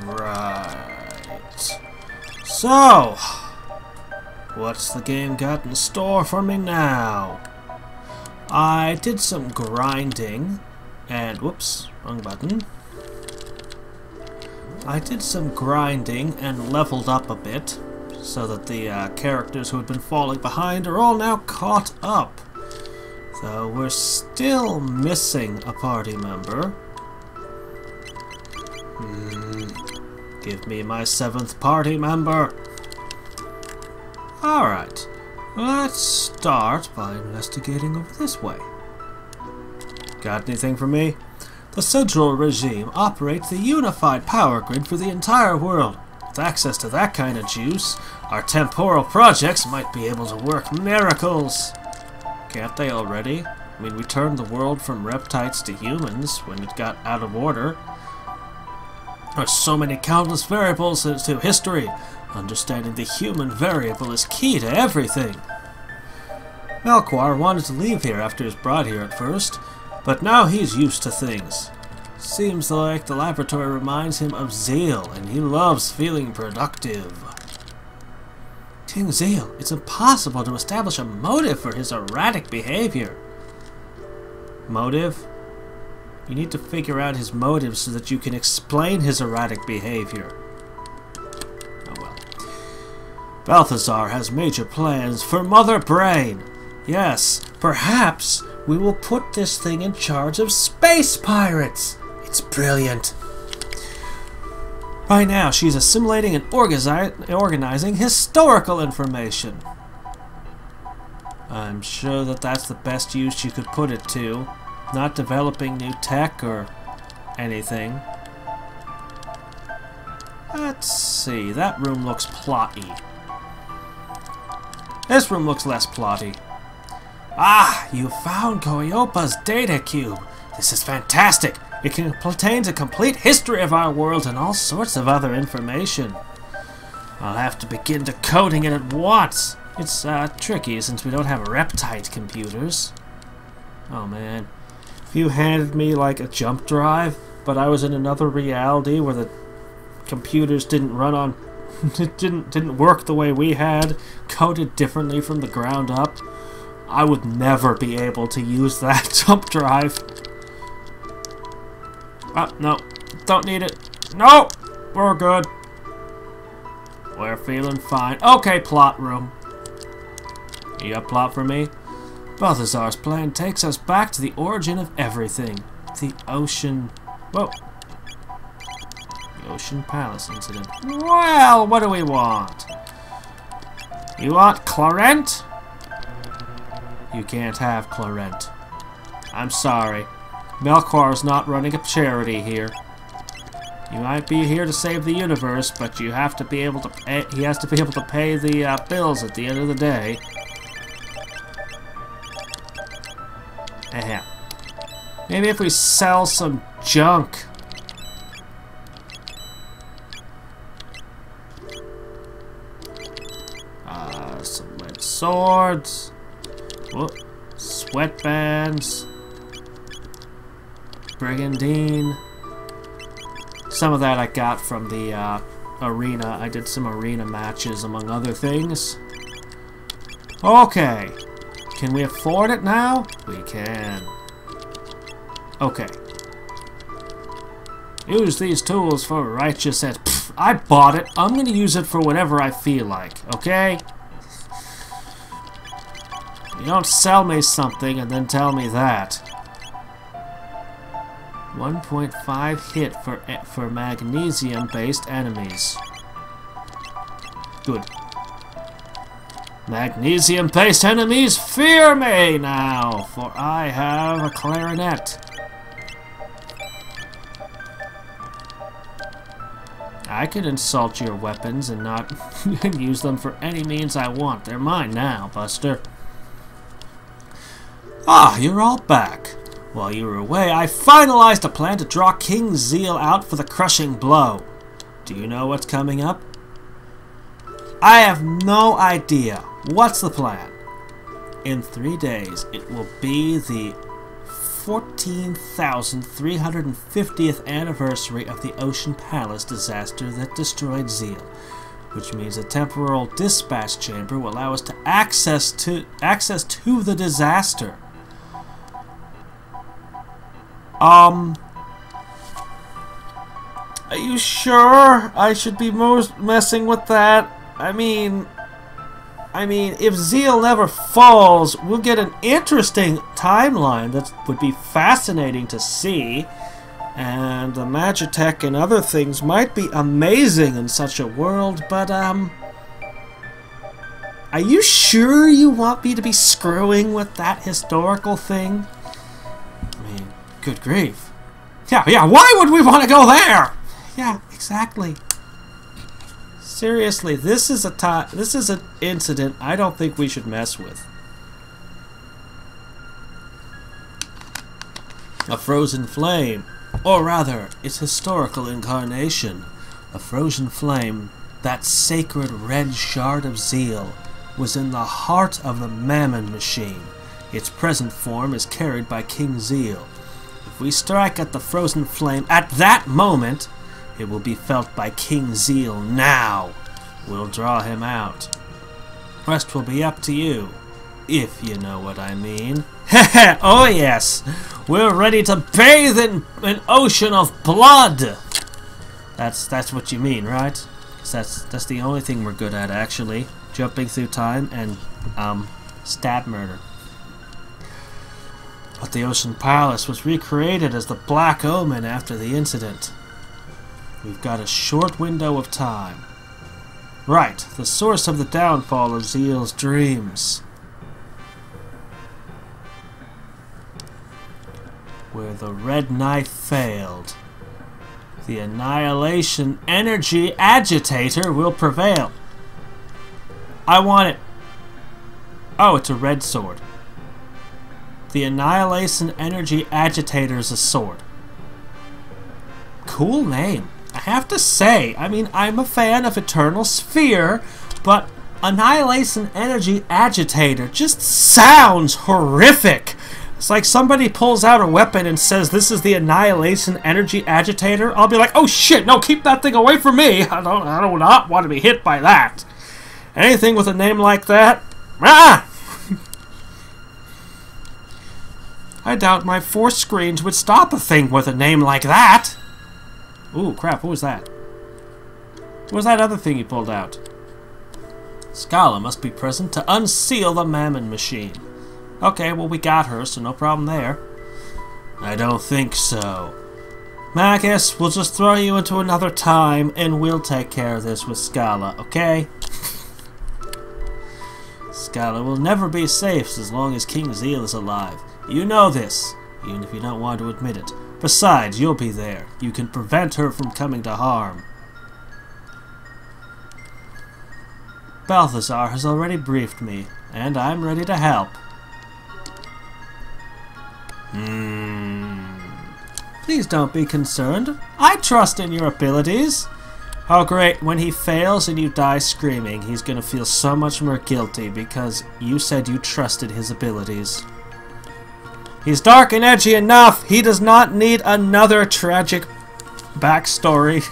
Alright. So, what's the game got in store for me now? I did some grinding, and whoops, wrong button. I did some grinding and leveled up a bit, so that the characters who had been falling behind are all now caught up. Though we're still missing a party member. Give me my 7th party member. Alright, let's start by investigating over this way. Got anything for me? The Central Regime operates the unified power grid for the entire world. With access to that kind of juice, our temporal projects might be able to work miracles. Can't they already? I mean, we turned the world from reptiles to humans when it got out of order. There are so many countless variables to history. Understanding the human variable is key to everything. Melchior wanted to leave here after he was brought here at first, but now he's used to things. Seems like the laboratory reminds him of Zeal, and he loves feeling productive. King Zeal, it's impossible to establish a motive for his erratic behavior. Motive? You need to figure out his motives so that you can explain his erratic behavior. Oh well. Balthazar has major plans for Mother Brain. Yes, perhaps we will put this thing in charge of space pirates. It's brilliant. Right now, she's assimilating and organizing historical information. I'm sure that that's the best use you could put it to. Not developing new tech or anything. Let's see, that room looks plotty. This room looks less plotty. Ah, you found Koyopa's data cube. This is fantastic. It contains a complete history of our world and all sorts of other information. I'll have to begin decoding it at once. It's tricky since we don't have reptite computers. Oh man. If you handed me like a jump drive, but I was in another reality where the computers didn't run on it didn't work the way we had, coded differently from the ground up, I would never be able to use that jump drive. Oh, no. Don't need it. No! We're good. We're feeling fine. Okay, plot room. You got a plot for me? Balthazar's plan takes us back to the origin of everything. The ocean... Whoa. The Ocean Palace incident. Well, what do we want? You want Clarent? You can't have Clarent. I'm sorry. Melchior's not running a charity here. You might be here to save the universe, but you have to be able to pay, he has to be able to pay the bills at the end of the day. Maybe if we sell some junk. Some lead swords. Whoop. Sweatbands. Brigandine. Some of that I got from the arena. I did some arena matches, among other things. Okay. Can we afford it now? We can. Okay. Use these tools for righteous ends. Pfft, I bought it. I'm going to use it for whatever I feel like, okay? You don't sell me something and then tell me that. 1.5 hit for magnesium-based enemies. Good. Magnesium-based enemies, fear me now, for I have a clarinet. I can insult your weapons and not use them for any means I want. They're mine now, Buster. Ah, you're all back. While you were away, I finalized a plan to draw King Zeal out for the crushing blow. Do you know what's coming up? I have no idea. What's the plan? In 3 days, it will be the 14,350th anniversary of the Ocean Palace disaster that destroyed Zeal, which means a temporal dispatch chamber will allow us to access to the disaster. Are you sure I should be messing with that? I mean, if Zeal never falls, we'll get an interesting timeline that would be fascinating to see. And the Magitech and other things might be amazing in such a world, but, are you sure you want me to be screwing with that historical thing? I mean, good grief. Yeah, why would we want to go there? Yeah, exactly. Seriously, this is an incident I don't think we should mess with. A frozen flame, or rather, its historical incarnation. A frozen flame, that sacred red shard of Zeal, was in the heart of the mammon machine. Its present form is carried by King Zeal. If we strike at the frozen flame at that moment, it will be felt by King Zeal now. We'll draw him out. Rest will be up to you, if you know what I mean. Heh, oh yes! We're ready to bathe in an ocean of blood! That's what you mean, right? 'Cause that's the only thing we're good at, actually. Jumping through time and, stab murder. But the Ocean Palace was recreated as the Black Omen after the incident. We've got a short window of time. Right, the source of the downfall of Zeal's dreams. Where the red knife failed, the Annihilation energy agitator will prevail. I want it. Oh, it's a red sword. The Annihilation energy agitator is a sword. Cool name. I have to say, I mean, I'm a fan of Eternal Sphere, but Annihilation Energy Agitator just sounds horrific. It's like somebody pulls out a weapon and says, this is the Annihilation Energy Agitator. I'll be like, oh shit, no, keep that thing away from me. I do not want to be hit by that. Anything with a name like that? Ah! I doubt my force screens would stop a thing with a name like that. Ooh, crap, what was that? What was that other thing he pulled out? Scala must be present to unseal the mammon machine. Okay, well, we got her, so no problem there. I don't think so. I guess we'll just throw you into another time, and we'll take care of this with Scala, okay? Scala will never be safe as long as King Zeal is alive. You know this, even if you don't want to admit it. Besides, you'll be there. You can prevent her from coming to harm. Balthazar has already briefed me, and I'm ready to help. Please don't be concerned. I trust in your abilities. Oh great, when he fails and you die screaming, he's gonna feel so much more guilty because you said you trusted his abilities. He's dark and edgy enough. He does not need another tragic backstory.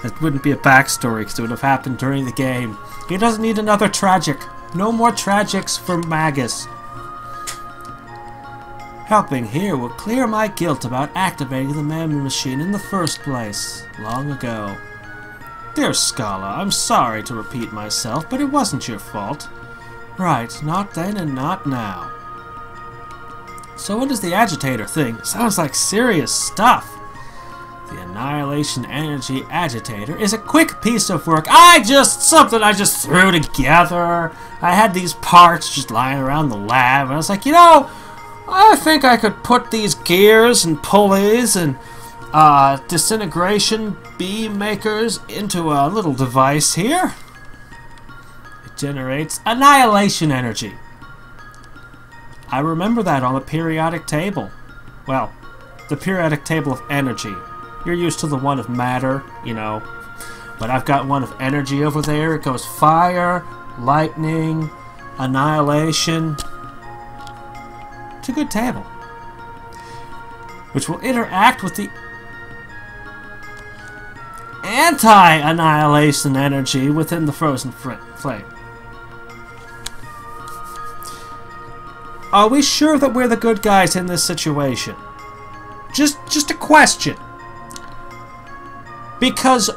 It wouldn't be a backstory because it would have happened during the game. He doesn't need another tragic. No more tragics for Magus. Helping here will clear my guilt about activating the mammon machine in the first place, long ago. Dear Scala, I'm sorry to repeat myself, but it wasn't your fault. Right, not then and not now. So what is the agitator thing? Sounds like serious stuff. The Annihilation Energy Agitator is a quick piece of work. Something I just threw together. I had these parts just lying around the lab, and I was like, you know, I think I could put these gears and pulleys and disintegration beam makers into a little device here. It generates annihilation energy. I remember that on the periodic table. Well, the periodic table of energy. You're used to the one of matter, you know. But I've got one of energy over there. It goes fire, lightning, annihilation. It's a good table. Which will interact with the anti-annihilation energy within the frozen flame. Are we sure that we're the good guys in this situation? Just a question. Because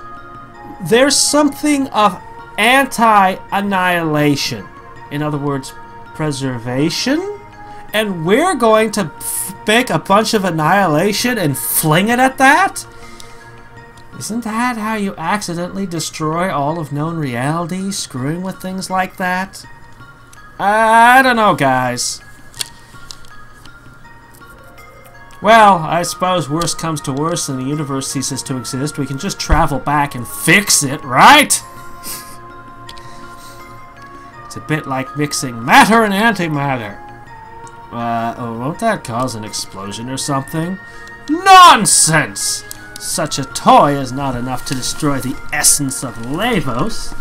there's something of anti-annihilation. In other words, preservation? And we're going to make a bunch of annihilation and fling it at that? Isn't that how you accidentally destroy all of known reality, screwing with things like that? I don't know, guys. Well, I suppose worst comes to worst and the universe ceases to exist. We can just travel back and fix it, right? It's a bit like mixing matter and antimatter. Won't that cause an explosion or something? Nonsense! Such a toy is not enough to destroy the essence of Lavos.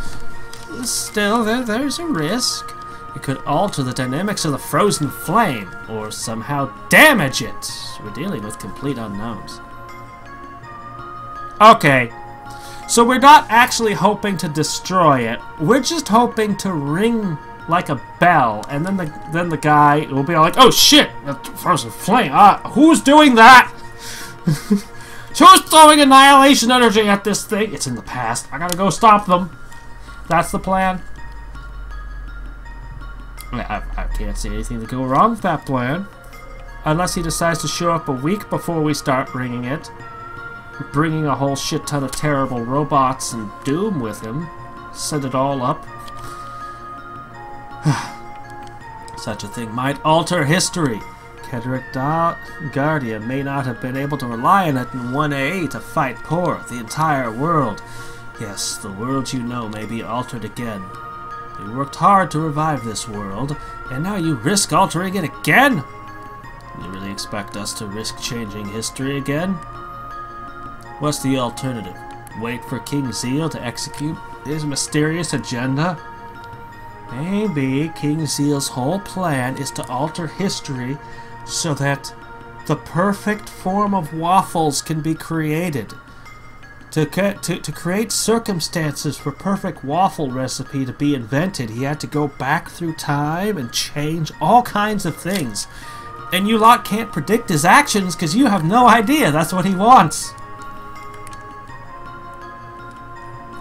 Still, there's a risk. It could alter the dynamics of the frozen flame, or somehow damage it. We're dealing with complete unknowns. Okay, so we're not actually hoping to destroy it. We're just hoping to ring like a bell, and then the guy will be like, "Oh shit, that's frozen flame! Who's doing that? Who's throwing annihilation energy at this thing? It's in the past. I gotta go stop them." That's the plan. I can't see anything to go wrong with that plan. Unless he decides to show up a week before we start ringing it. Bringing a whole shit ton of terrible robots and doom with him. Set it all up. Such a thing might alter history. Kedrick Guardia may not have been able to rely on it in 1A to fight poor, the entire world. Yes, the world you know may be altered again. You worked hard to revive this world, and now you risk altering it again? You really expect us to risk changing history again? What's the alternative? Wait for King Zeal to execute his mysterious agenda? Maybe King Zeal's whole plan is to alter history so that the perfect form of waffles can be created. To create circumstances for perfect waffle recipe to be invented, he had to go back through time and change all kinds of things. And you lot can't predict his actions because you have no idea that's what he wants.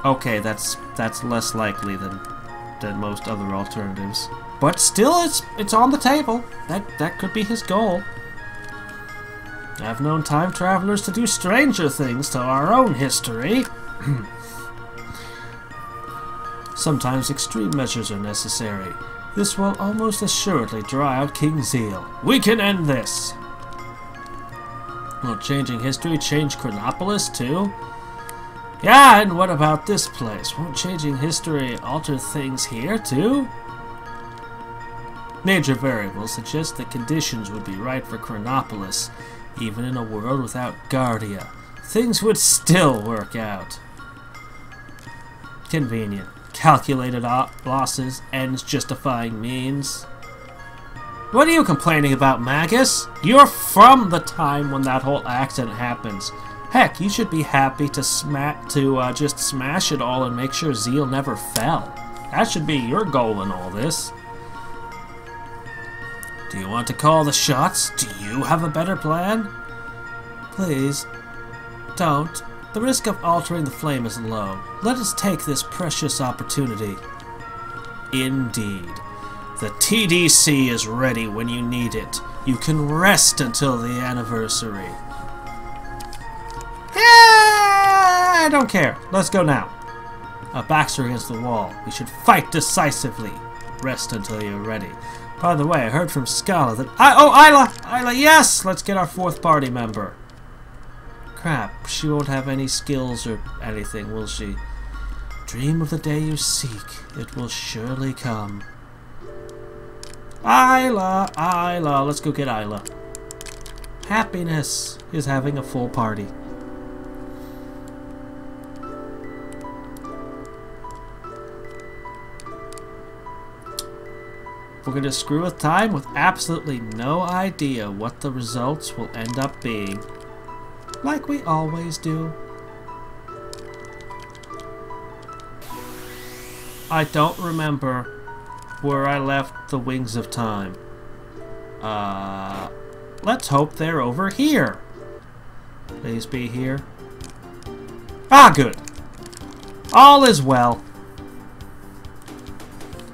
Okay, that's less likely than most other alternatives. But still, it's on the table. That could be his goal. I've known time travelers to do stranger things to our own history. Sometimes extreme measures are necessary. This will almost assuredly draw out King Zeal. We can end this! Will changing history change Chronopolis too? Yeah, and what about this place? Won't changing history alter things here too? Major variables suggest that conditions would be right for Chronopolis. Even in a world without Guardia, things would still work out. Convenient. Calculated losses, ends justifying means. What are you complaining about, Magus? You're from the time when that whole accident happens. Heck, you should be happy to just smash it all and make sure Zeal never fell. That should be your goal in all this. Do you want to call the shots? Do you have a better plan? Please, don't. The risk of altering the flame is low. Let us take this precious opportunity. Indeed. The TDC is ready when you need it. You can rest until the anniversary. I don't care. Let's go now. Our backs are against the wall. We should fight decisively. Rest until you're ready. By the way, I heard from Scala that... Isla! Isla, yes! Let's get our fourth party member. Crap, she won't have any skills or anything, will she? Dream of the day you seek. It will surely come. Isla! Isla! Let's go get Isla. Happiness is having a full party. We're gonna screw with time with absolutely no idea what the results will end up being. Like we always do. I don't remember where I left the Wings of Time. Let's hope they're over here. Please be here. Ah, good. All is well.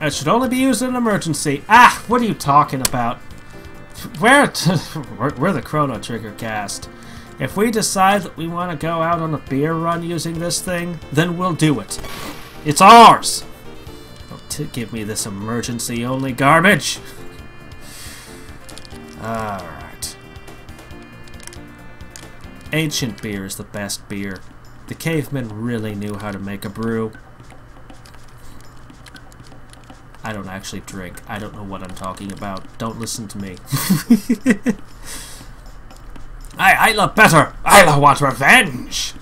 It should only be used in an emergency. Ah, what are you talking about? We're the Chrono Trigger cast. If we decide that we want to go out on a beer run using this thing, then we'll do it. It's ours! Don't give me this emergency-only garbage. Alright. Ancient beer is the best beer. The cavemen really knew how to make a brew. I don't actually drink. I don't know what I'm talking about. Don't listen to me. I love better. I want revenge.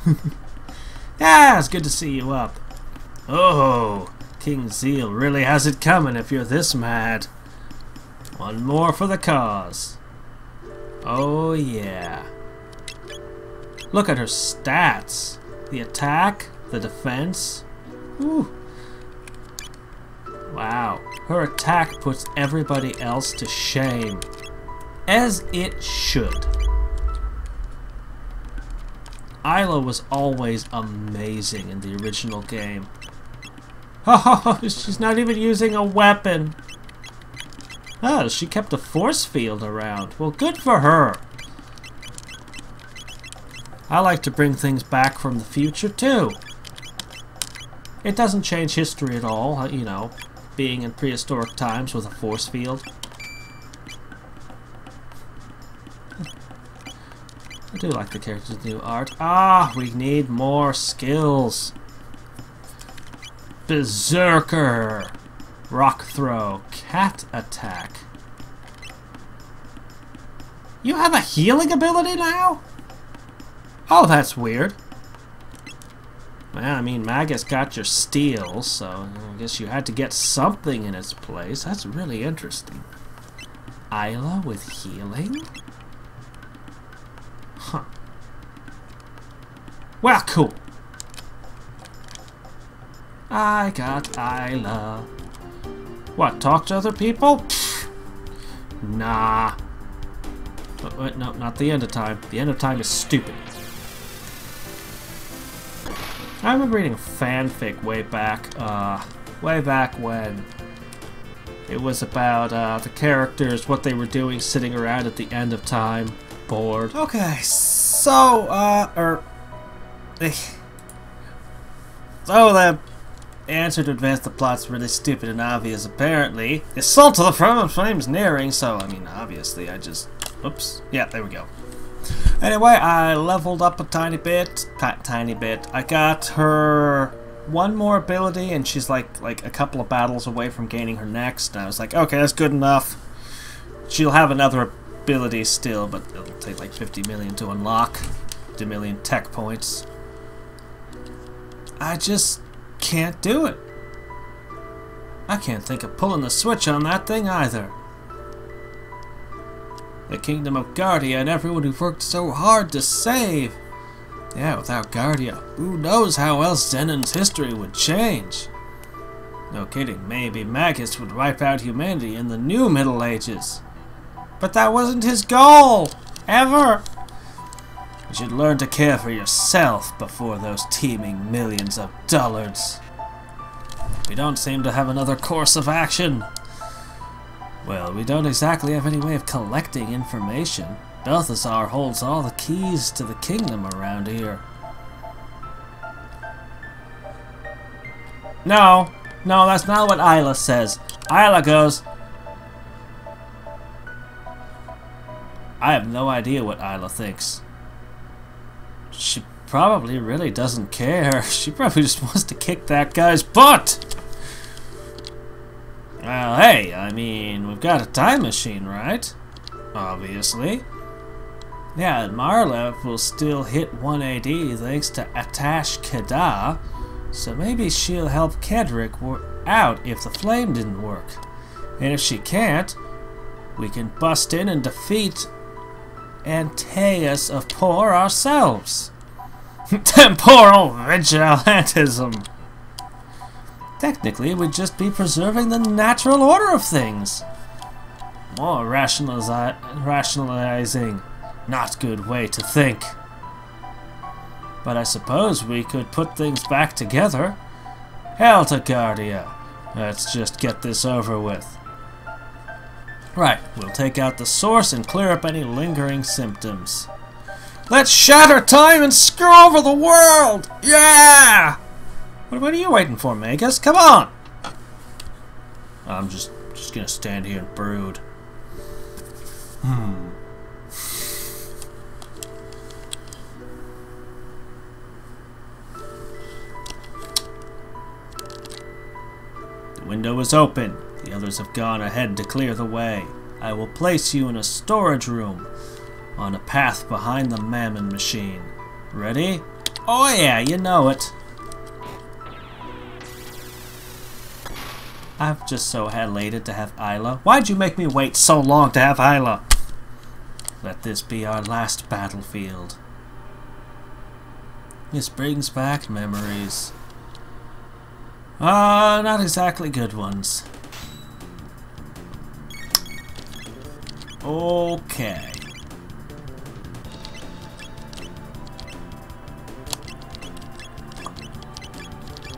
Yeah, it's good to see you up. Oh, King Zeal really has it coming if you're this mad. One more for the cause. Oh yeah. Look at her stats. The attack, the defense. Ooh. Wow. Her attack puts everybody else to shame. As it should. Isla was always amazing in the original game. Oh, she's not even using a weapon. Oh, she kept a force field around. Well, good for her. I like to bring things back from the future, too. It doesn't change history at all, you know, being in prehistoric times with a force field. I do like the character's new art. Ah, we need more skills. Berserker. Rock throw. Cat attack. You have a healing ability now? Oh, that's weird. Well, I mean, Magus got your steel, so I guess you had to get something in its place. That's really interesting. Isla with healing? Huh. Well, cool. I got Isla. What, talk to other people? Pfft. Nah. But wait, no, not the end of time. The end of time is stupid. I remember reading fanfic way back when it was about the characters, what they were doing sitting around at the end of time, bored. Okay, so, so the answer to advance the plot's really stupid and obvious, apparently. The assault to the front of flames nearing, so, I mean, obviously, I just... Oops. Yeah, there we go. Anyway, I leveled up a tiny bit. I got her one more ability, and she's like a couple of battles away from gaining her next. And I was like, okay, that's good enough. She'll have another ability still, but it'll take like 50 million to unlock. 50 million tech points. I just can't do it. I can't think of pulling the switch on that thing either. The Kingdom of Guardia and everyone who've worked so hard to save. Yeah, without Guardia, who knows how else Zenon's history would change. No kidding, maybe Magus would wipe out humanity in the new Middle Ages. But that wasn't his goal! Ever! You should learn to care for yourself before those teeming millions of dullards. We don't seem to have another course of action. Well, we don't exactly have any way of collecting information. Balthazar holds all the keys to the kingdom around here. No, that's not what Isla says. Isla goes... I have no idea what Isla thinks. She probably really doesn't care. She probably just wants to kick that guy's butt! Well, hey, I mean, we've got a time machine, right? Obviously. Yeah, and Marlev will still hit 180 thanks to Atash Kedah, so maybe she'll help Kedrick out if the flame didn't work. And if she can't, we can bust in and defeat Antaeus of Por ourselves. Temporal vigilantism. Technically, we'd just be preserving the natural order of things. More rationalizing. Not good way to think. But I suppose we could put things back together. Heltagardia. Let's just get this over with. Right, we'll take out the source and clear up any lingering symptoms. Let's shatter time and screw over the world! Yeah! What are you waiting for, Magus? Come on! I'm just gonna stand here and brood. The window is open. The others have gone ahead to clear the way. I will place you in a storage room on a path behind the mammon machine. Ready? Oh yeah, you know it. I'm just so elated to have Isla. Why'd you make me wait so long to have Isla? Let this be our last battlefield. This brings back memories. Not exactly good ones. Okay.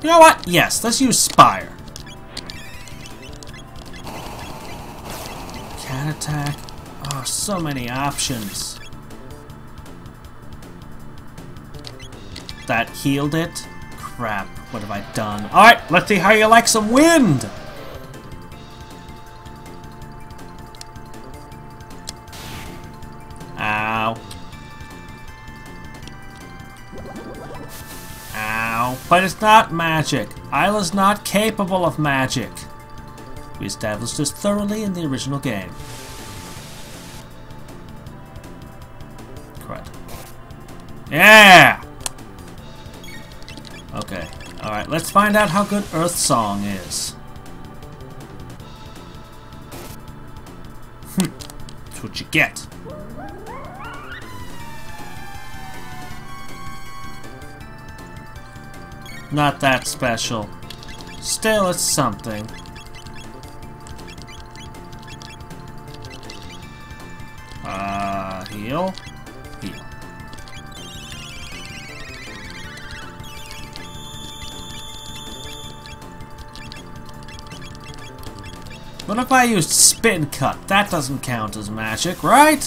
You know what? Yes, let's use Spire. Cat attack. Oh, so many options. That healed it? Crap, what have I done? Alright, let's see how you like some wind! Ow. Ow. But it's not magic. Isla's not capable of magic. We established this thoroughly in the original game. Crud. Yeah! Okay. Alright, let's find out how good Earth Song is. That's what you get. Not that special. Still, it's something. Heal? Heal. What if I used Spin Cut? That doesn't count as magic, right?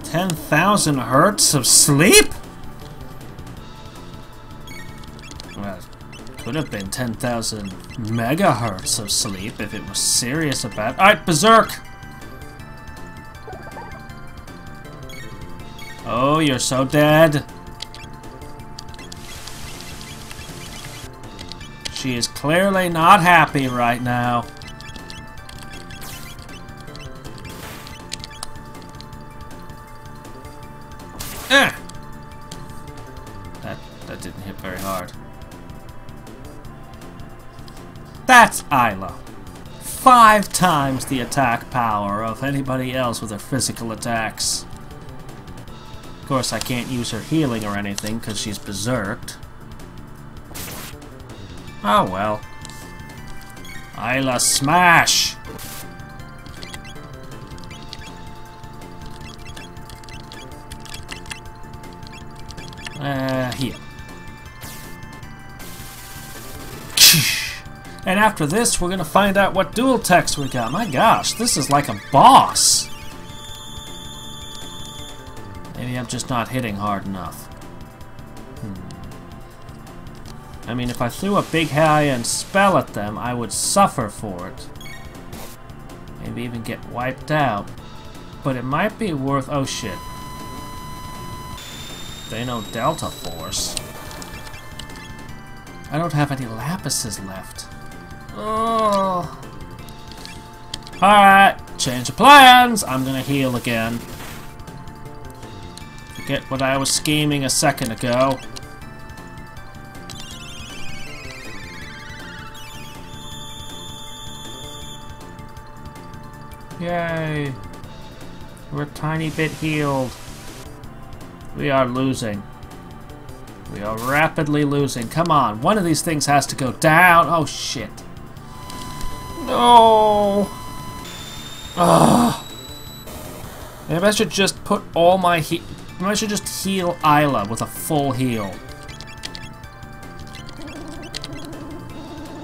10,000 hertz of sleep? Well, it could have been 10,000 megahertz of sleep if it was serious about it. Alright, Berserk! Oh, you're so dead. She is clearly not happy right now. That didn't hit very hard. That's Isla. 5 times the attack power of anybody else with her physical attacks. Of course, I can't use her healing or anything because she's berserked. Oh well. Isla smash! Heal. And after this, we're gonna find out what dual techs we got. My gosh, this is like a boss. Maybe I'm just not hitting hard enough. I mean, if I threw a big high-end spell at them, I would suffer for it. Maybe even get wiped out. But it might be worth... Oh shit. They know Delta Force. I don't have any lapises left. Oh. Alright, change of plans. I'm gonna heal again. Forget what I was scheming a second ago. Yay! We're a tiny bit healed. We are losing. We are rapidly losing. Come on, one of these things has to go down. Oh shit. No! Ugh. Maybe I should just put all my maybe I should just heal Isla with a full heal.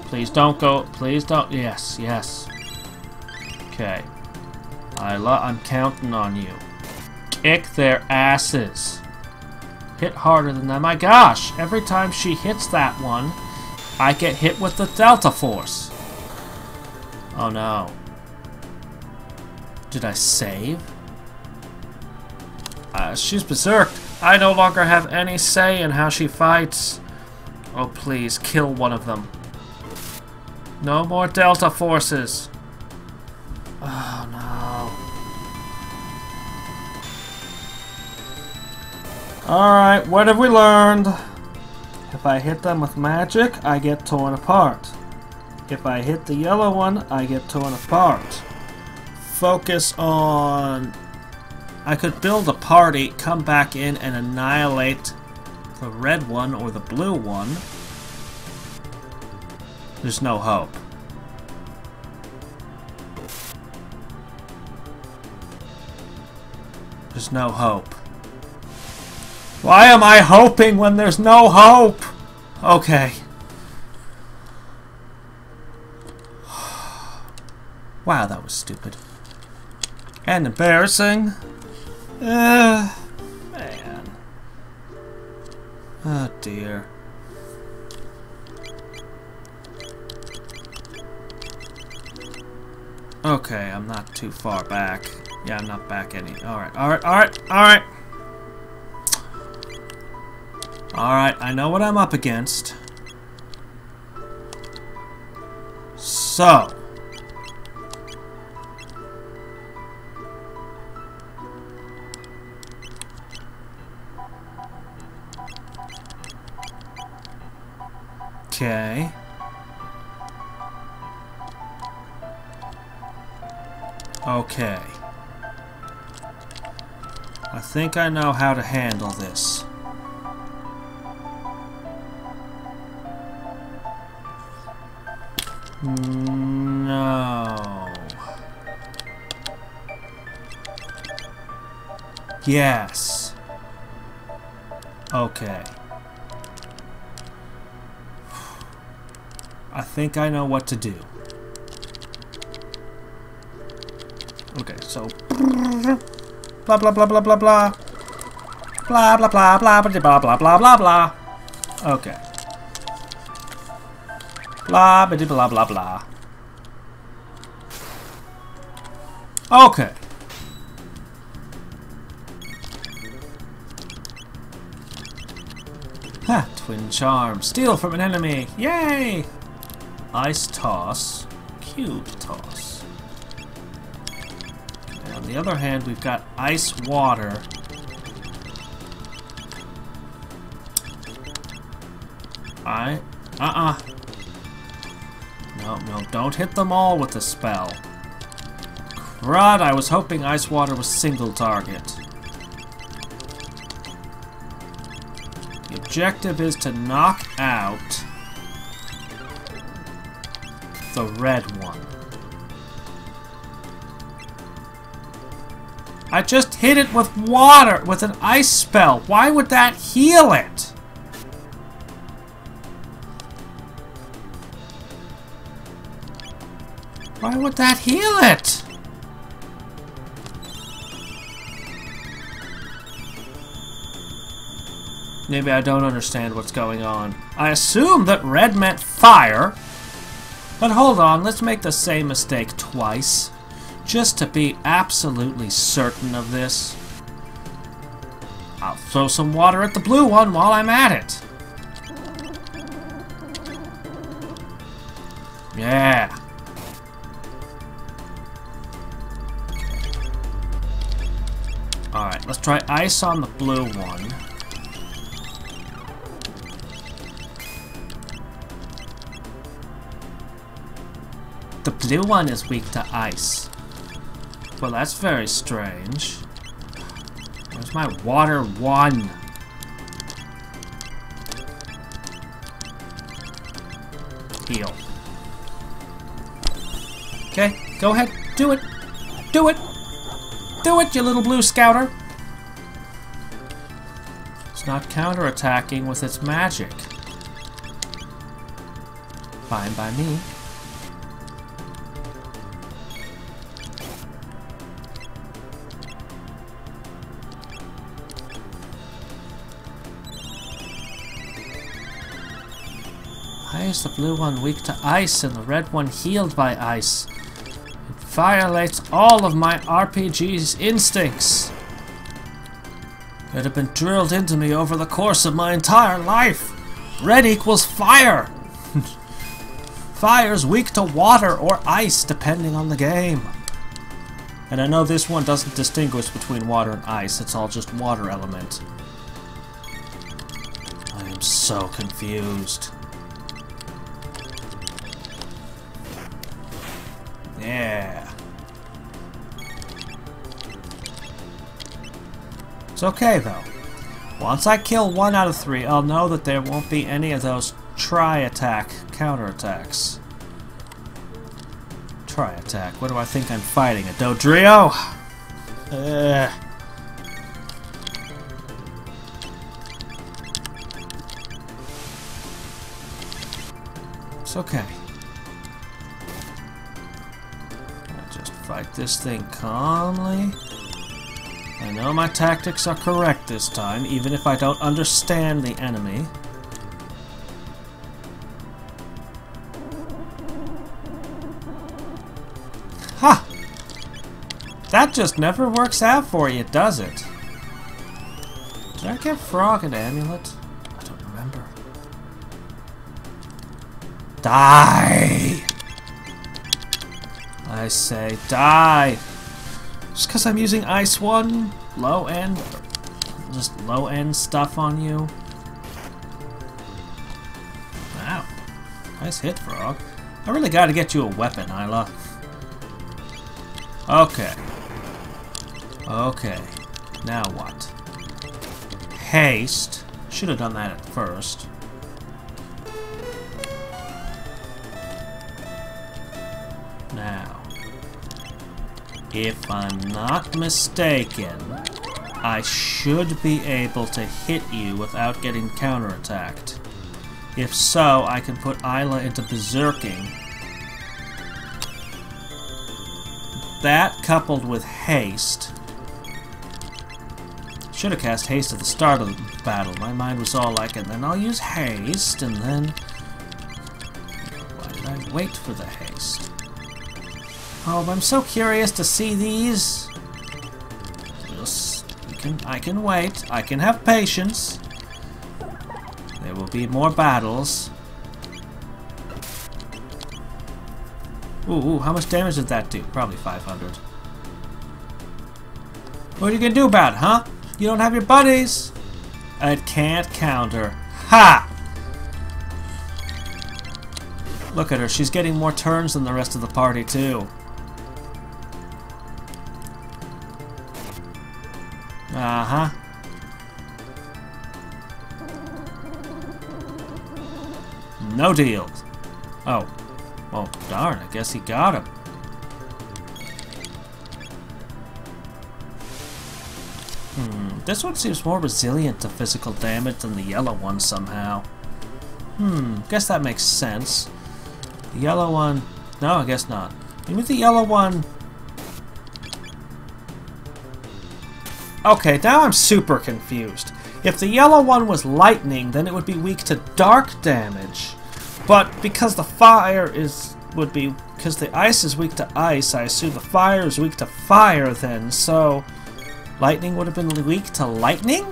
Please don't go. Please don't. Yes, yes. Okay. Isla, I'm counting on you. Kick their asses. Hit harder than that. My gosh, every time she hits that one, I get hit with the Delta Force. Oh no. Did I save? She's berserked. I no longer have any say in how she fights. Oh please, kill one of them. No more Delta Forces. Oh no. Alright, what have we learned? If I hit them with magic, I get torn apart. If I hit the yellow one, I get torn apart. Focus on... I could build a party, come back in and annihilate the red one or the blue one. There's no hope. There's no hope. Why am I hoping when there's no hope? Okay. Wow, that was stupid. And embarrassing. Man. Oh dear. Okay, I'm not too far back. Yeah, I'm not back any. Alright, alright, alright, alright. Alright, I know what I'm up against. So. Okay. Okay. I think I know how to handle this. No. Yes. Okay. I think I know what to do. Okay, so blah blah blah blah blah blah blah blah blah blah blah blah blah blah blah blah. Okay. Blah blah blah blah blah. Okay. Ha! Twin charm. Steal from an enemy. Yay! Ice toss. Cube toss. Okay, on the other hand, we've got ice water. No, don't hit them all with the spell. Crud, I was hoping ice water was single target. The objective is to knock out the red one. I just hit it with water, with an ice spell. Why would that heal it? Why would that heal it? Maybe I don't understand what's going on. I assume that red meant fire. But hold on, let's make the same mistake twice. Just to be absolutely certain of this. I'll throw some water at the blue one while I'm at it. Yeah. Alright, let's try ice on the blue one. The blue one is weak to ice. Well, that's very strange. Where's my water one? Heal. Okay, go ahead. Do it. Do it. Do it, you little blue scouter. It's not counterattacking with its magic. Fine by me. Why is the blue one weak to ice and the red one healed by ice? It violates all of my RPG's instincts. It had been drilled into me over the course of my entire life. Red equals fire. Fire's weak to water or ice, depending on the game. And I know this one doesn't distinguish between water and ice. It's all just water element. I am so confused. Yeah. It's okay, though. Once I kill 1 out of 3, I'll know that there won't be any of those try-attack counterattacks. Try-attack. What do I think I'm fighting? A Dodrio? It's okay. I'll just fight this thing calmly. I know my tactics are correct this time, even if I don't understand the enemy. Ha! That just never works out for you, does it? Did I get Frog an amulet? I don't remember. Die! I say die! Just because I'm using Ice 1, low end, just low end stuff on you. Wow. Nice hit, Frog. I really gotta get you a weapon, Isla. Okay. Okay. Now what? Haste. Should have done that at first. Now. If I'm not mistaken, I should be able to hit you without getting counterattacked. If so, I can put Isla into berserking. That coupled with haste. Should have cast haste at the start of the battle. My mind was all like, and then I'll use haste, and then... Why did I wait for the haste? Oh, I'm so curious to see these. I can wait. I can have patience. There will be more battles. Ooh, how much damage did that do? Probably 500. What are you gonna do about it, huh? You don't have your buddies. It can't counter. Ha! Look at her. She's getting more turns than the rest of the party, too. Uh-huh. No deal. Oh. Oh, darn. I guess he got him. This one seems more resilient to physical damage than the yellow one somehow. Guess that makes sense. The yellow one... No, I guess not. Maybe the yellow one... Okay, now I'm super confused. If the yellow one was lightning, then it would be weak to dark damage. But because the fire because the ice is weak to ice, I assume the fire is weak to fire then, so... Lightning would have been weak to lightning?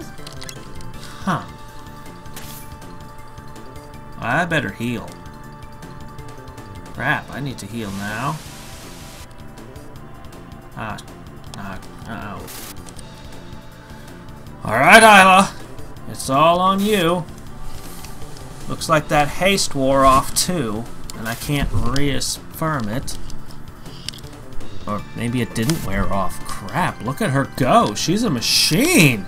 Huh. I better heal. Crap, I need to heal now. Uh-oh. Alright, Isla. It's all on you. Looks like that haste wore off too, and I can't reaffirm it. Or maybe it didn't wear off. Crap, look at her go. She's a machine.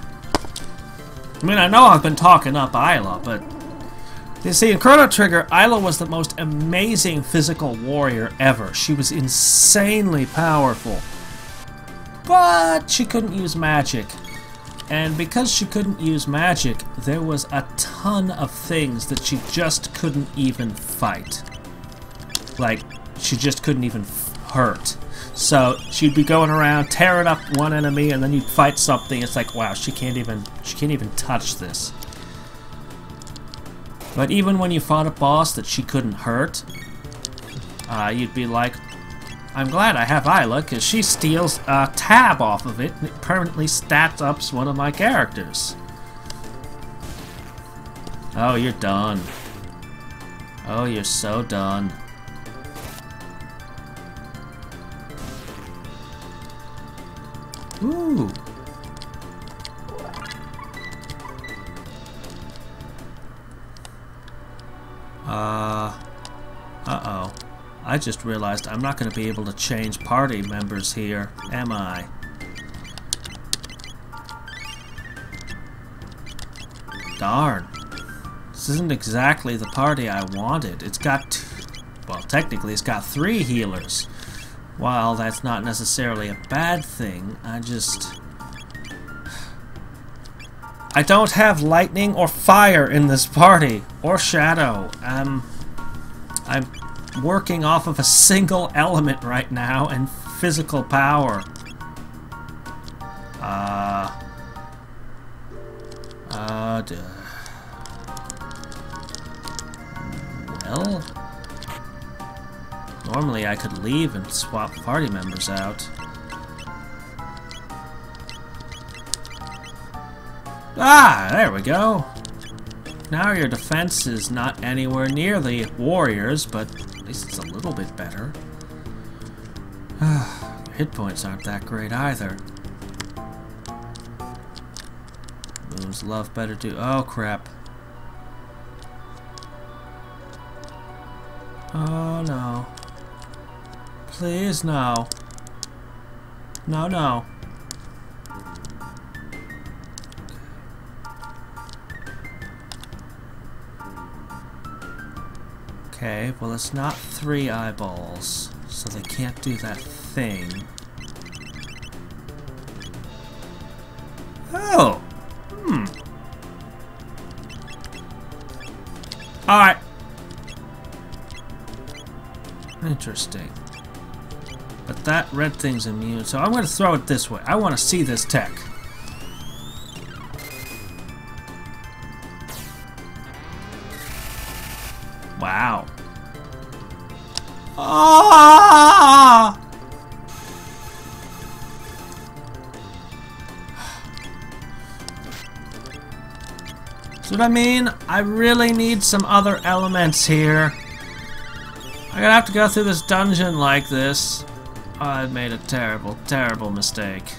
I mean, I know I've been talking up Isla, but... You see, in Chrono Trigger, Isla was the most amazing physical warrior ever. She was insanely powerful. But she couldn't use magic. And because she couldn't use magic, there was a ton of things that she just couldn't even fight. Like, she just couldn't even hurt. So she'd be going around tearing up one enemy, and then you'd fight something. It's like, wow, she can't even touch this. But even when you fought a boss that she couldn't hurt, you'd be like, I'm glad I have Isla, because she steals a tab off of it, and it permanently stats up one of my characters. Oh, you're done. Oh, you're so done. Ooh. Uh-oh. I just realized I'm not going to be able to change party members here, am I? Darn. This isn't exactly the party I wanted. It's got well, technically it's got 3 healers. While that's not necessarily a bad thing, I don't have lightning or fire in this party, or shadow. I'm working off of a single element right now and physical power. Well, normally I could leave and swap party members out. Ah, there we go. Now your defense is not anywhere near the warriors, but at least it's a little bit better. Your hit points aren't that great either. Moon's love better do. Oh crap. Oh no. Please no. No, no. Okay, well it's not 3 eyeballs, so they can't do that thing. Oh! Alright. Interesting. But that red thing's immune, so I'm going to throw it this way. I want to see this tech. Wow. Ah! See what I mean? I really need some other elements here. I'm gonna have to go through this dungeon like this. Oh, I made a terrible, terrible mistake.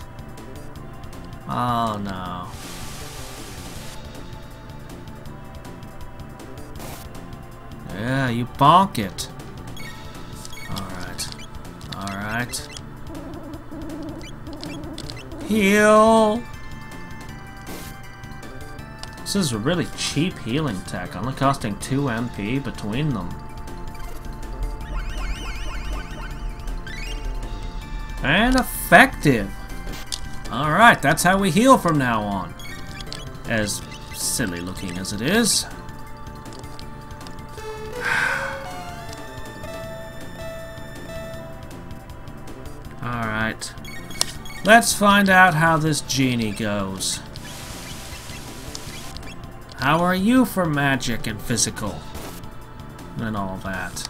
Oh no. Yeah, you bonk it. Alright. Alright. Heal! This is a really cheap healing tech, only costing 2 MP between them. And effective! Alright, that's how we heal from now on. As silly looking as it is. Alright. Let's find out how this genie goes. How are you for magic and physical? And all that.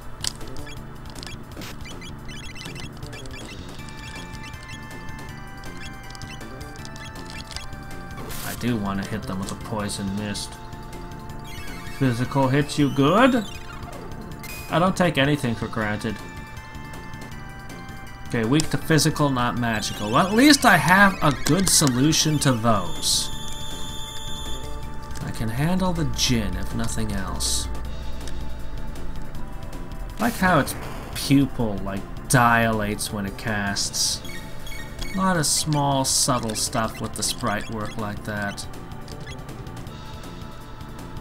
I do want to hit them with a poison mist. Physical hits you good? I don't take anything for granted. Okay, weak to physical, not magical. Well, at least I have a good solution to those. I can handle the Jinn, if nothing else. I like how its pupil, like, dilates when it casts. A lot of small, subtle stuff with the sprite work like that.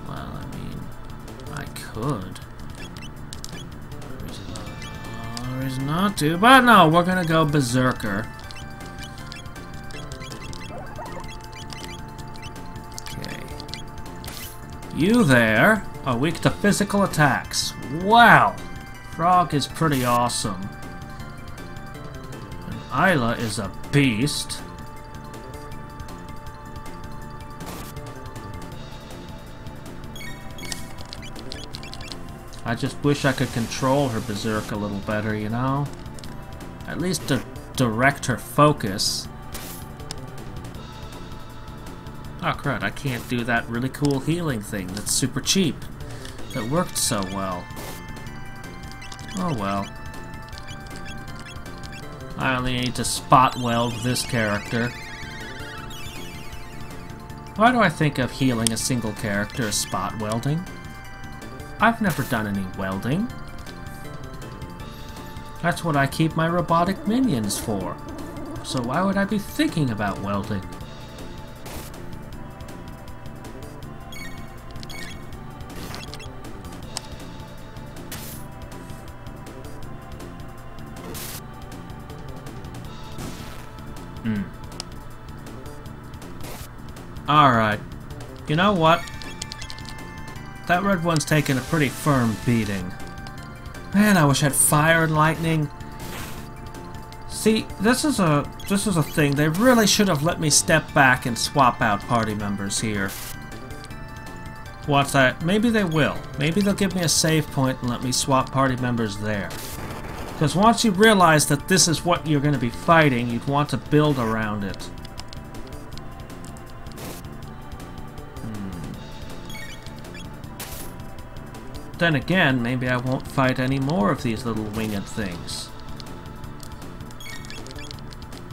Well, I mean, I could. No reason not to, but no, we're gonna go Berserker. Okay. You there are weak to physical attacks. Wow! Frog is pretty awesome. And Isla is a beast. I just wish I could control her Berserk a little better, you know? At least to direct her focus. Oh crud, I can't do that really cool healing thing that's super cheap. That worked so well. Oh well. I only need to spot weld this character. Why do I think of healing a single character as spot welding? I've never done any welding. That's what I keep my robotic minions for. So why would I be thinking about welding? Alright. You know what? That red one's taken a pretty firm beating. Man, I wish I had fire and lightning. See, this is a thing. They really should have let me step back and swap out party members here. Watch that. Maybe they will. Maybe they'll give me a save point and let me swap party members there. Because once you realize that this is what you're going to be fighting, you'd want to build around it. Then again, maybe I won't fight any more of these little winged things.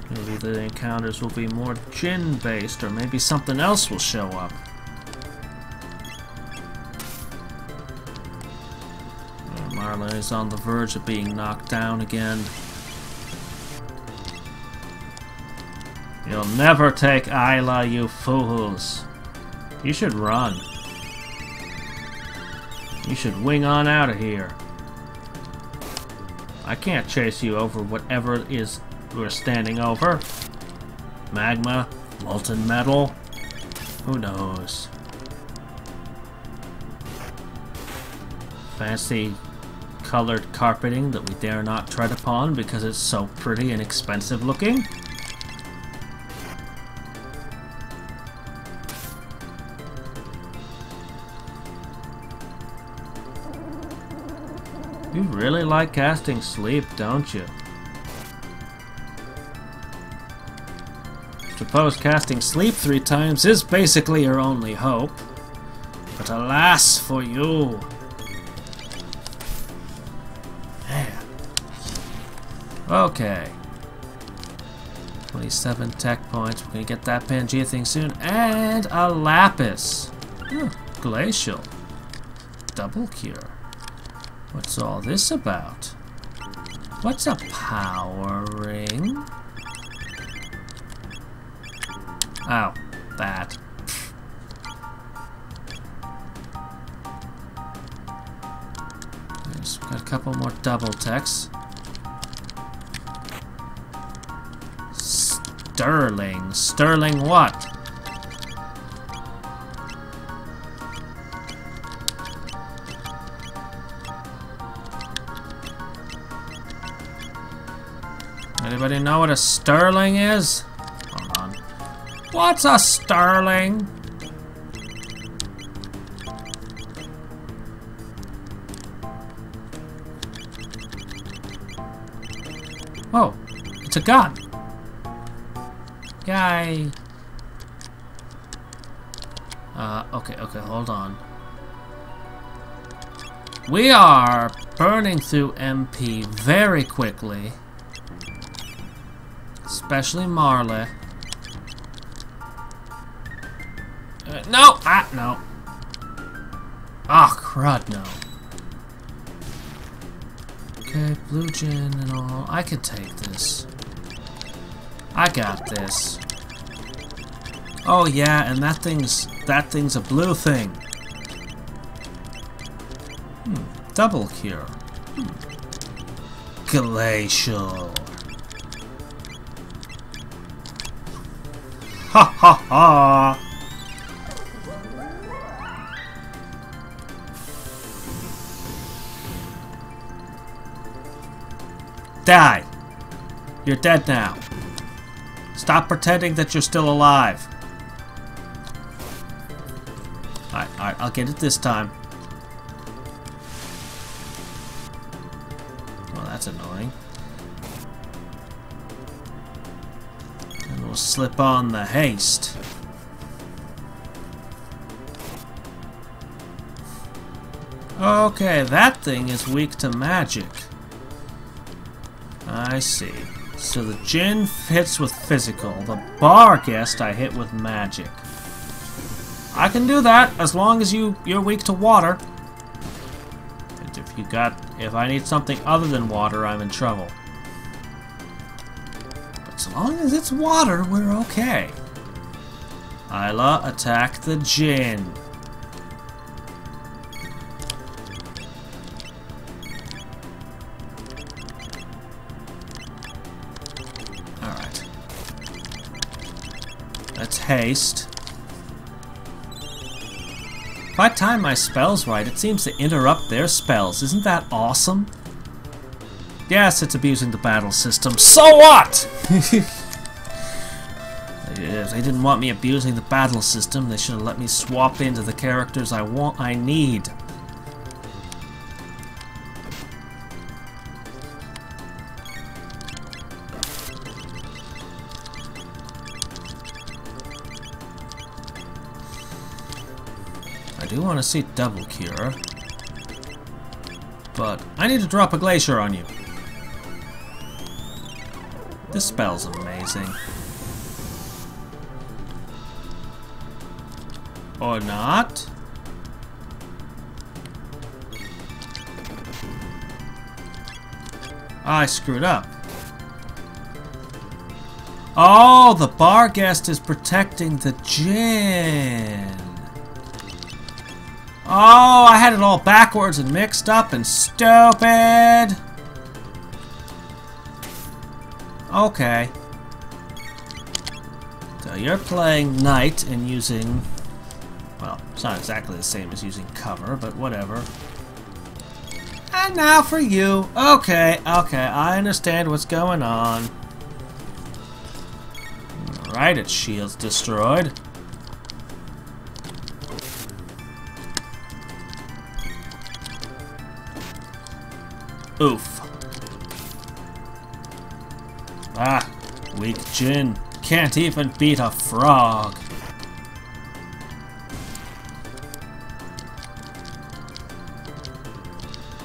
Maybe the encounters will be more Jinn-based, or maybe something else will show up. Marla is on the verge of being knocked down again. You'll never take Isla, you fools. You should run. You should wing on out of here. I can't chase you over whatever it is we're standing over. Magma, molten metal, who knows? Fancy colored carpeting that we dare not tread upon because it's so pretty and expensive looking. You really like casting sleep, don't you? Suppose casting sleep 3 times is basically your only hope. But alas for you! Man. Okay. 27 tech points. We're gonna get that Pangea thing soon. And a Lapis! Oh, glacial. Double cure. What's all this about? What's a power ring? Oh, that. There's got a couple more double techs. Sterling. Sterling what? Anybody know what a sterling is? Hold on. What's a sterling? Oh, it's a gun. Yay. Okay, hold on. We are burning through MP very quickly. Especially Marley. No! Ah, no. Ah, crud, no. Okay, blue gin and all. I can take this. I got this. Oh yeah, and that thing's a blue thing. Double cure. Glacial. Ha ha ha! Die! You're dead now. Stop pretending that you're still alive. Alright, I'll get it this time. Well, that's annoying. And we'll slip on the haste. Okay, that thing is weak to magic. I see. So the gin hits with physical. The bar guest I hit with magic. I can do that as long as you're weak to water. And if I need something other than water, I'm in trouble. But so long as it's water, we're okay. Isla, attack the gin. Alright. Let's haste. If I time my spells right, it seems to interrupt their spells. Isn't that awesome? Yes, it's abusing the battle system. So what? If they didn't want me abusing the battle system, they should have let me swap into the characters I need. I do want to see double cure, but I need to drop a glacier on you. This spell's amazing. Or not? I screwed up. Oh, the bar guest is protecting the gin. Oh, I had it all backwards and mixed up and stupid. Okay. So you're playing knight and using... Well, it's not exactly the same as using cover, but whatever. And now for you. Okay, I understand what's going on. Alright, its shield's destroyed. Oof. Ah, weak gin. Can't even beat a frog.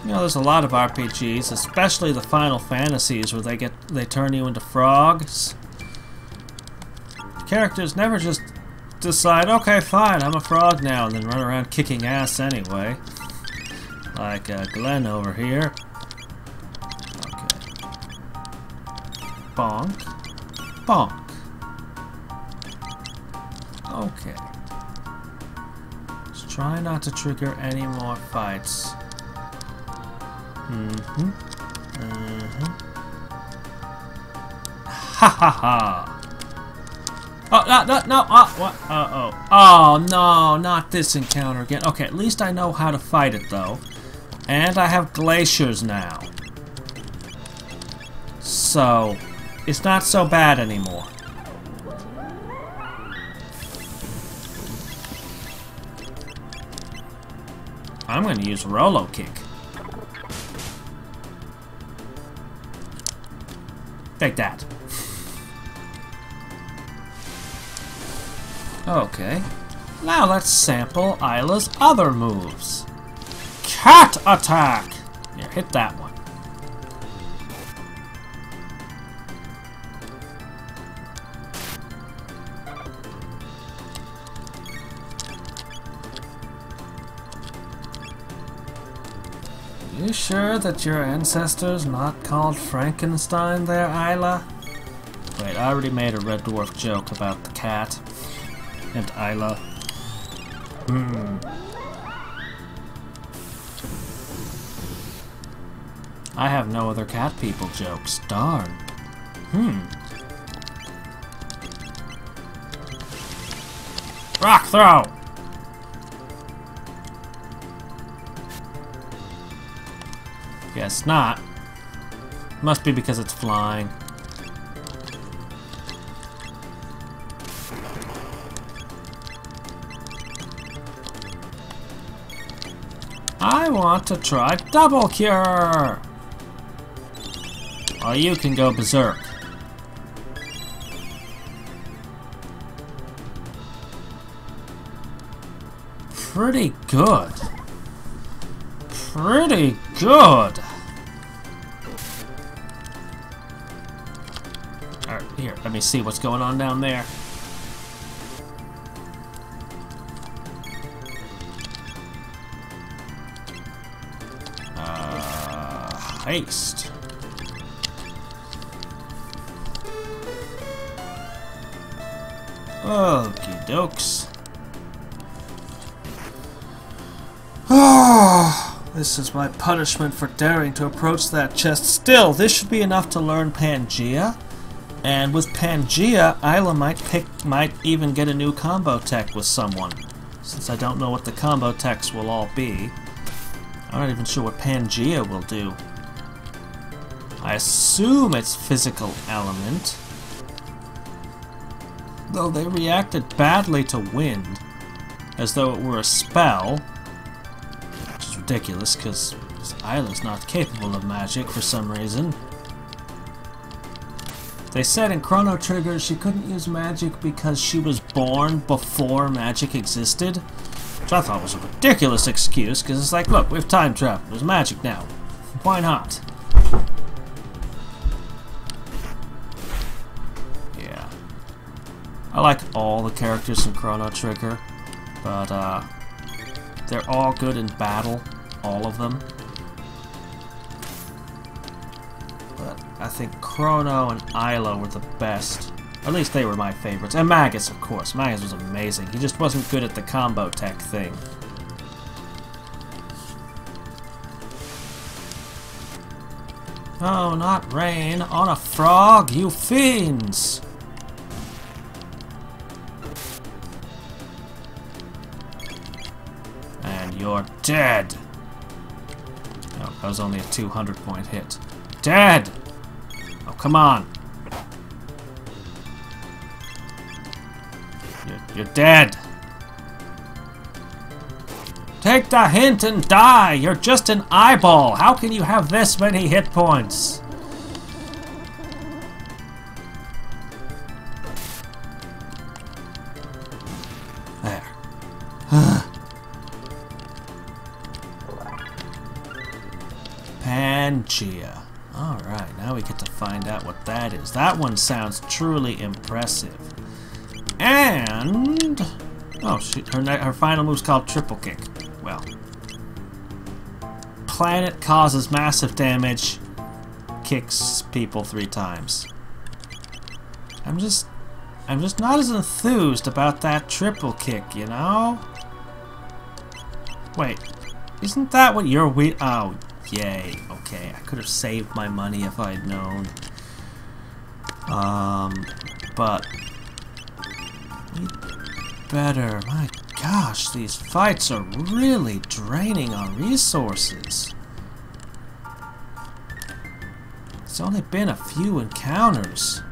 You know, there's a lot of RPGs, especially the Final Fantasies, where they turn you into frogs. Characters never just decide, okay, fine, I'm a frog now, and then run around kicking ass anyway. Like Glenn over here. Bonk. Bonk. Okay. Just try not to trigger any more fights. Ha ha ha! Oh, no, what? Oh, no, not this encounter again. Okay, at least I know how to fight it, though. And I have glaciers now. So... it's not so bad anymore. I'm going to use Rolo Kick. Take that. Okay. Now let's sample Isla's other moves. Cat Attack! Here, hit that one. You sure that your ancestor's not called Frankenstein there, Isla? Wait, I already made a Red Dwarf joke about the cat and Isla. I have no other cat people jokes. Darn. Rock throw! Guess not. Must be because it's flying. I want to try double cure! Or you can go berserk. Pretty good. Pretty good. Alright, here, let me see what's going on down there. Haste. Okie dokes. This is my punishment for daring to approach that chest. Still, this should be enough to learn Pangea. And with Pangea, Isla might even get a new combo tech with someone. Since I don't know what the combo techs will all be. I'm not even sure what Pangea will do. I assume it's physical element. Though they reacted badly to wind, as though it were a spell. Which is ridiculous, because Isla's not capable of magic for some reason. They said in Chrono Trigger she couldn't use magic because she was born before magic existed. Which I thought was a ridiculous excuse, because it's like, look, we have time travel, there's magic now. Why not? Yeah. I like all the characters in Chrono Trigger, but they're all good in battle, all of them. But I think Chrono and Isla were the best. At least they were my favorites. And Magus, of course. Magus was amazing. He just wasn't good at the combo tech thing. Oh, not rain on a frog, you fiends! And you're dead! Oh, that was only a 200-point hit. Dead! Oh, come on! You're dead! Take the hint and die! You're just an eyeball! How can you have this many hit points? There. Pangea. Alright, now we get to find out what that is. That one sounds truly impressive. And... oh, her final move's called Triple Kick. Well. Planet causes massive damage. Kicks people 3 times. I'm just not as enthused about that Triple Kick, you know? Wait. Isn't that what you're oh, yay. Okay, I could have saved my money if I'd known. But... better. My gosh, these fights are really draining our resources. It's only been a few encounters.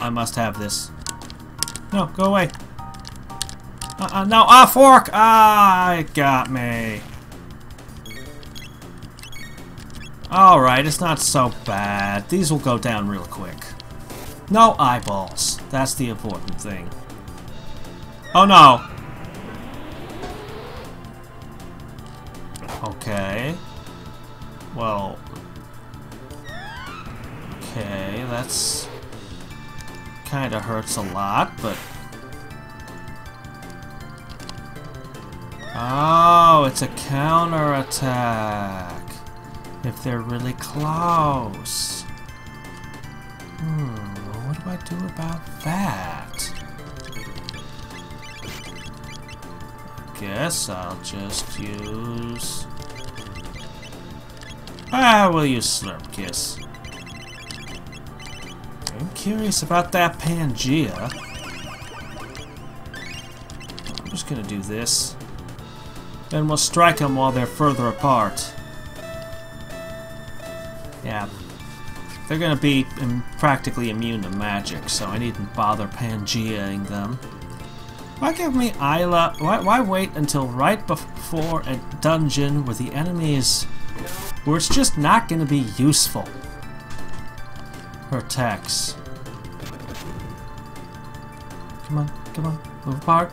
I must have this. No, go away. No, fork! Ah, it got me. Alright, it's not so bad. These will go down real quick. No eyeballs. That's the important thing. Oh no! Okay. Well... okay, that's... kinda hurts a lot, but... Oh, it's a counter-attack. If they're really close. What do I do about that? I guess I'll just use... we'll use Slurp Kiss. I'm curious about that Pangea. I'm just gonna do this. Then we'll strike them while they're further apart. Yeah. They're gonna be practically immune to magic, so I needn't bother Pangeaing them. Why give me Isla? Why wait until right before a dungeon where the enemies... where it's just not gonna be useful? Her attacks. Come on, come on. Move apart.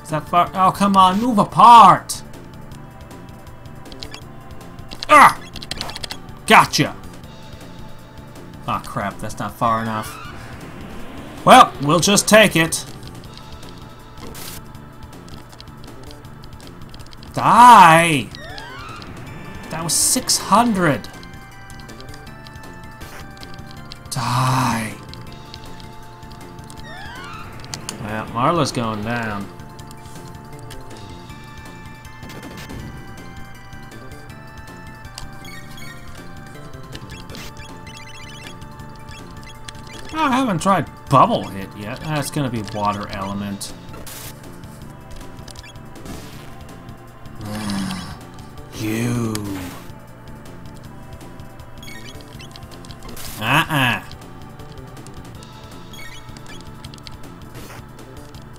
Is that far? Oh, come on, move apart! Ah! Gotcha! Aw, oh, crap, that's not far enough. Well, we'll just take it. Die! That was 600! Die! Well, Marla's going down. Oh, I haven't tried Bubble Hit yet. That's gonna be Water Element. You.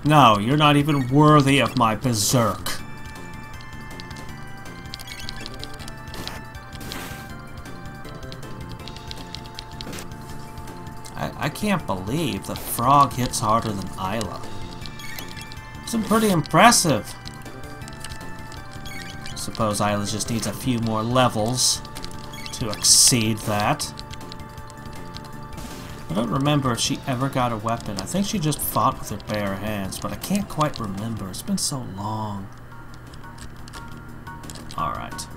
No, you're not even worthy of my berserk. I can't believe that Frog hits harder than Isla. It's pretty impressive. Suppose Isla just needs a few more levels to exceed that. I don't remember if she ever got a weapon. I think she just fought with her bare hands, but I can't quite remember. It's been so long. Alright.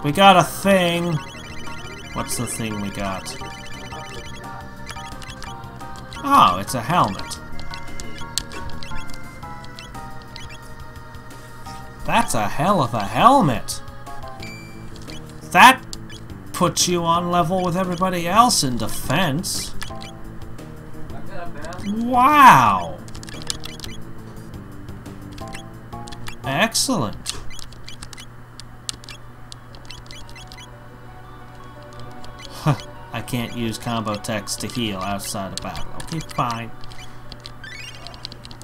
We got a thing. What's the thing we got? Oh, it's a helmet. That's a hell of a helmet. That puts you on level with everybody else in defense. Wow. Excellent. I can't use combo text to heal outside of battle. Okay, fine.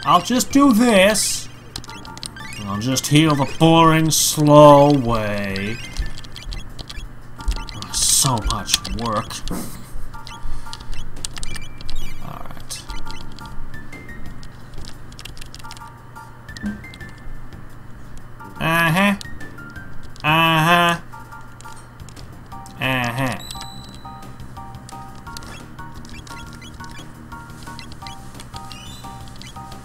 I'll just do this. I'll just heal the boring, slow way. So much work. Alright. Uh-huh. Uh-huh. Uh-huh.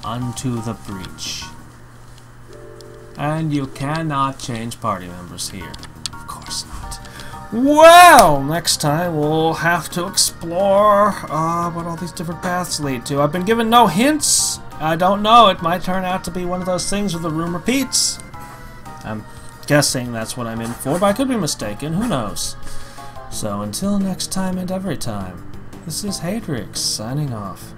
Unto the breach. And you cannot change party members here. Of course not. Well, next time we'll have to explore what all these different paths lead to. I've been given no hints. I don't know. It might turn out to be one of those things where the room repeats. I'm guessing that's what I'm in for, but I could be mistaken. Who knows? So until next time and every time, this is Hadrix signing off.